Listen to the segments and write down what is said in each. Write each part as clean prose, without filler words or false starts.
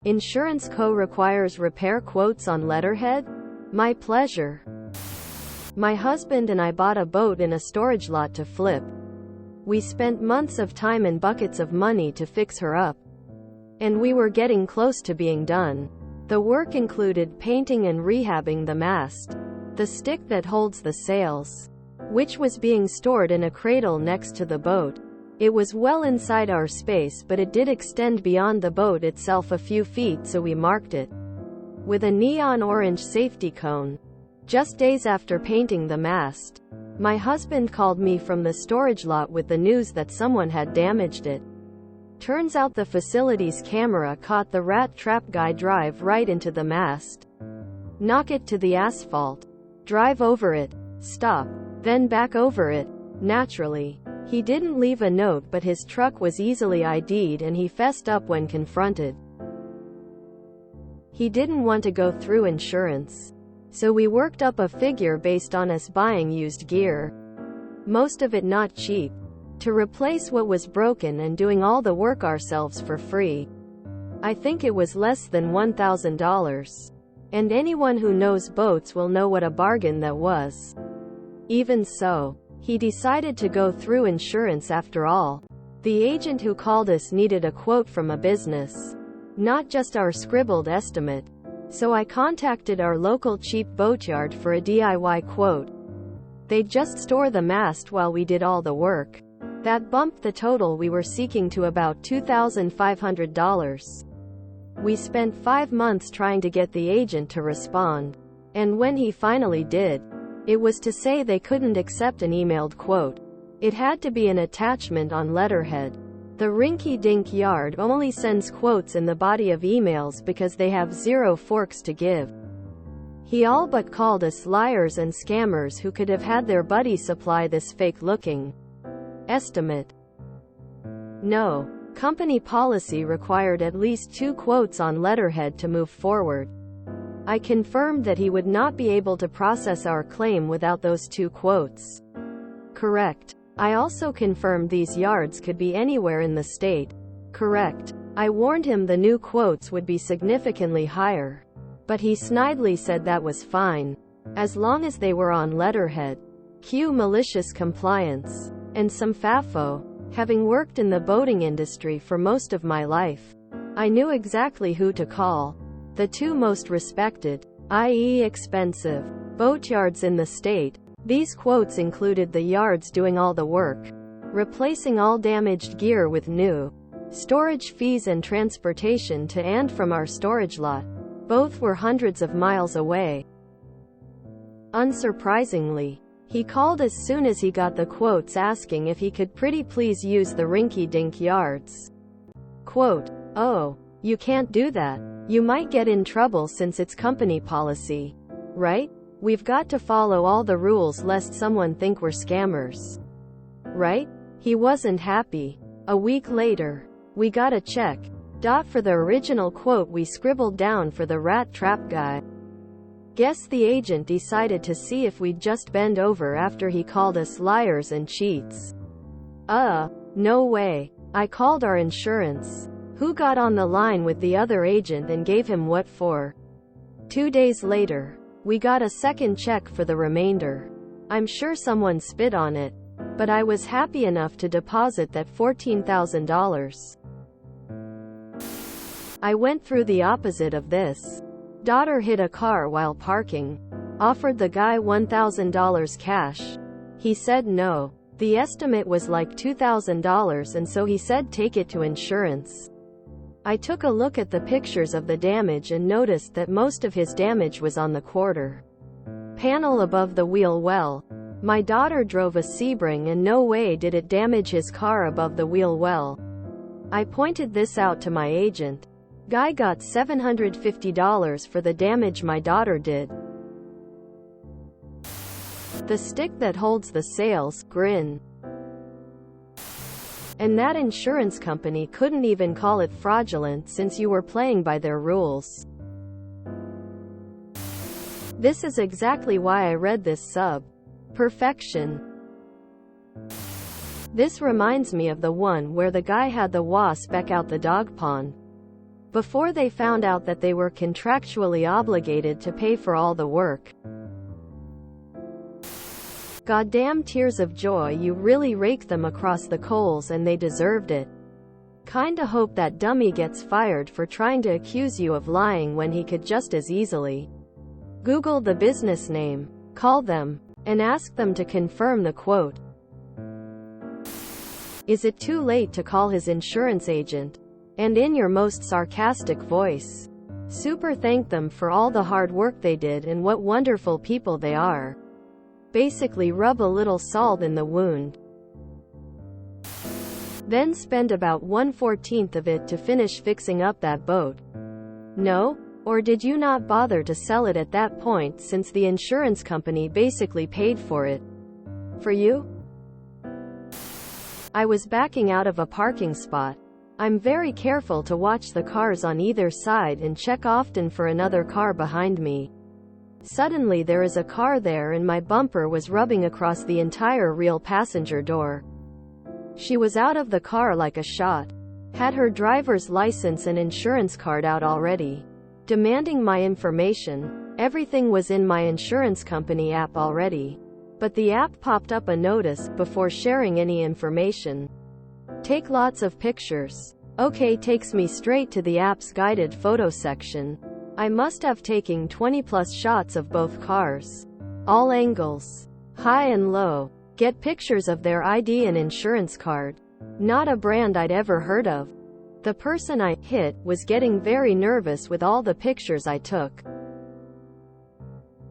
Insurance co requires repair quotes on letterhead? My pleasure. My husband and I bought a boat in a storage lot to flip. We spent months of time and buckets of money to fix her up. And we were getting close to being done. The work included painting and rehabbing the mast, the stick that holds the sails, which was being stored in a cradle next to the boat. It was well inside our space, but it did extend beyond the boat itself a few feet, so we marked it with a neon orange safety cone. Just days after painting the mast, my husband called me from the storage lot with the news that someone had damaged it. Turns out the facility's camera caught the rat trap guy drive right into the mast, knock it to the asphalt, drive over it, stop, then back over it. Naturally, he didn't leave a note, but his truck was easily ID'd and he fessed up when confronted. He didn't want to go through insurance. So we worked up a figure based on us buying used gear, most of it not cheap, to replace what was broken and doing all the work ourselves for free. I think it was less than $1,000. And anyone who knows boats will know what a bargain that was. Even so, he decided to go through insurance after all. The agent who called us needed a quote from a business, not just our scribbled estimate. So I contacted our local cheap boatyard for a DIY quote. They'd just store the mast while we did all the work. That bumped the total we were seeking to about $2,500. We spent 5 months trying to get the agent to respond. And when he finally did, it was to say they couldn't accept an emailed quote. It had to be an attachment on letterhead. The rinky-dink yard only sends quotes in the body of emails because they have zero forks to give. He all but called us liars and scammers who could have had their buddy supply this fake-looking estimate. No. Company policy required at least 2 quotes on letterhead to move forward. I confirmed that he would not be able to process our claim without those 2 quotes. Correct. I also confirmed these yards could be anywhere in the state. Correct. I warned him the new quotes would be significantly higher. But he snidely said that was fine, as long as they were on letterhead. Cue malicious compliance. And some FAFO. Having worked in the boating industry for most of my life, I knew exactly who to call. The 2 most respected, i.e. expensive, boatyards in the state. These quotes included the yards doing all the work, replacing all damaged gear with new, storage fees and transportation to and from our storage lot. Both were hundreds of miles away. Unsurprisingly, he called as soon as he got the quotes asking if he could pretty please use the rinky-dink yards. Quote, "Oh, you can't do that. You might get in trouble since it's company policy. Right? We've got to follow all the rules lest someone think we're scammers. Right?" He wasn't happy. A week later, we got a check for the original quote we scribbled down for the rat trap guy. Guess the agent decided to see if we'd just bend over after he called us liars and cheats. No way. I called our insurance, who got on the line with the other agent and gave him what for. 2 days later, we got a second check for the remainder. I'm sure someone spit on it, but I was happy enough to deposit that $14,000. I went through the opposite of this. Daughter hit a car while parking. Offered the guy $1,000 cash. He said no. The estimate was like $2,000 and so he said take it to insurance. I took a look at the pictures of the damage and noticed that most of his damage was on the quarter panel above the wheel well. My daughter drove a Sebring and no way did it damage his car above the wheel well. I pointed this out to my agent. Guy got $750 for the damage my daughter did. The stick that holds the sails, grin. And that insurance company couldn't even call it fraudulent since you were playing by their rules. This is exactly why I read this sub. Perfection. This reminds me of the one where the guy had the wasp spec out the dog pond. before they found out that they were contractually obligated to pay for all the work. Goddamn tears of joy, you really raked them across the coals and they deserved it. Kinda hope that dummy gets fired for trying to accuse you of lying when he could just as easily Google the business name, call them, and ask them to confirm the quote. Is it too late to call his insurance agent? And in your most sarcastic voice, super thank them for all the hard work they did and what wonderful people they are. Basically rub a little salt in the wound. Then spend about 1/14 of it to finish fixing up that boat. No? Or did you not bother to sell it at that point since the insurance company basically paid for it? For you? I was backing out of a parking spot. I'm very careful to watch the cars on either side and check often for another car behind me. Suddenly there is a car there and my bumper was rubbing across the entire rear passenger door. She was out of the car like a shot. Had her driver's license and insurance card out already. Demanding my information. Everything was in my insurance company app already. But the app popped up a notice before sharing any information. Take lots of pictures. Okay, takes me straight to the app's guided photo section. I must have taken 20+ shots of both cars. All angles. High and low. Get pictures of their ID and insurance card. Not a brand I'd ever heard of. The person I hit was getting very nervous with all the pictures I took.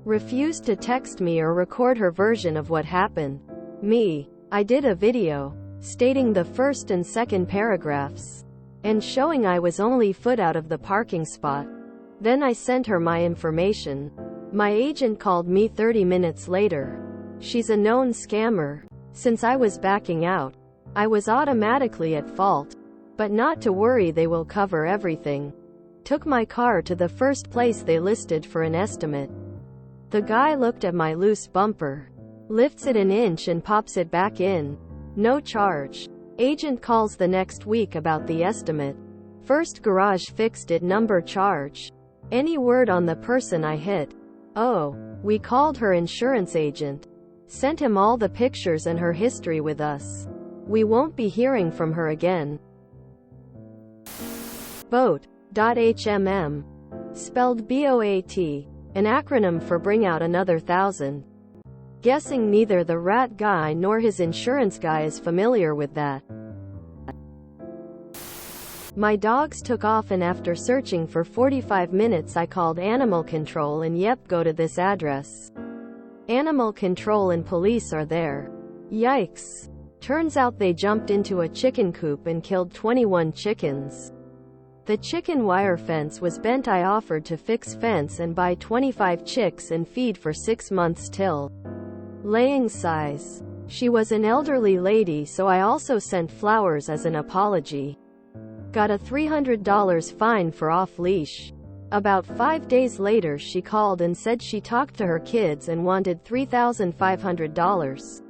Refused to text me or record her version of what happened. Me. I did a video, stating the first and second paragraphs, and showing I was only foot out of the parking spot. Then I sent her my information. My agent called me 30 minutes later. She's a known scammer. Since I was backing out, I was automatically at fault. But not to worry, they will cover everything. Took my car to the first place they listed for an estimate. The guy looked at my loose bumper, lifts it an inch and pops it back in. No charge. Agent calls the next week about the estimate. First garage fixed it, number charge. Any word on the person I hit? Oh, we called her insurance agent. Sent him all the pictures and her history with us. We won't be hearing from her again. BOAT.HMM. Spelled BOAT. An acronym for bring out another 1,000. Guessing neither the rat guy nor his insurance guy is familiar with that. My dogs took off and after searching for 45 minutes I called animal control and yep, go to this address. Animal control and police are there. Yikes. Turns out they jumped into a chicken coop and killed 21 chickens. The chicken wire fence was bent. I offered to fix fence and buy 25 chicks and feed for 6 months till laying size. She was an elderly lady, so I also sent flowers as an apology. Got a $300 fine for off-leash. About 5 days later she called and said she talked to her kids and wanted $3,500.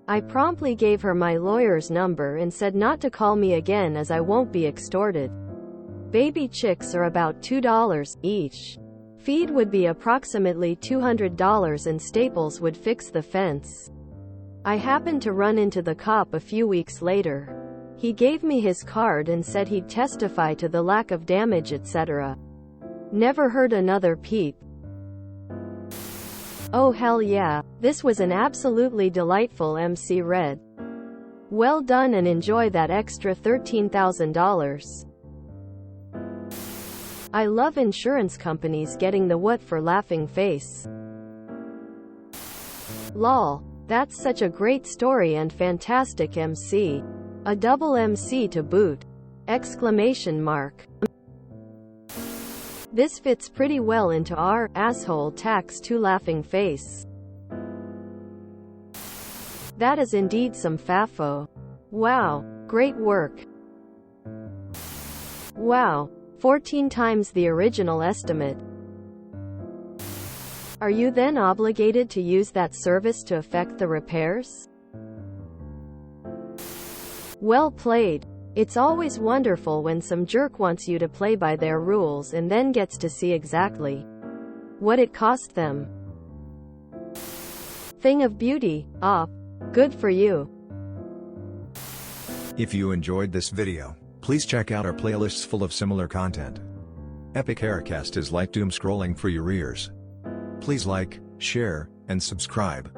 I promptly gave her my lawyer's number and said not to call me again as I won't be extorted. Baby chicks are about $2 each. Feed would be approximately $200 and Staples would fix the fence. I happened to run into the cop a few weeks later. He gave me his card and said he'd testify to the lack of damage, etc. Never heard another peep. Oh hell yeah, this was an absolutely delightful MC Red. Well done and enjoy that extra $13,000. I love insurance companies getting the what for laughing face. Lol. That's such a great story and fantastic MC. A double MC to boot! Exclamation mark. This fits pretty well into our asshole tax to laughing face. That is indeed some fafo. Wow. Great work. Wow. 14 times the original estimate. Are you then obligated to use that service to effect the repairs? Well played. It's always wonderful when some jerk wants you to play by their rules and then gets to see exactly what it cost them. Thing of beauty. Good for you. If you enjoyed this video, please check out our playlists full of similar content. Epic Haircast is like doom scrolling for your ears. Please like, share, and subscribe.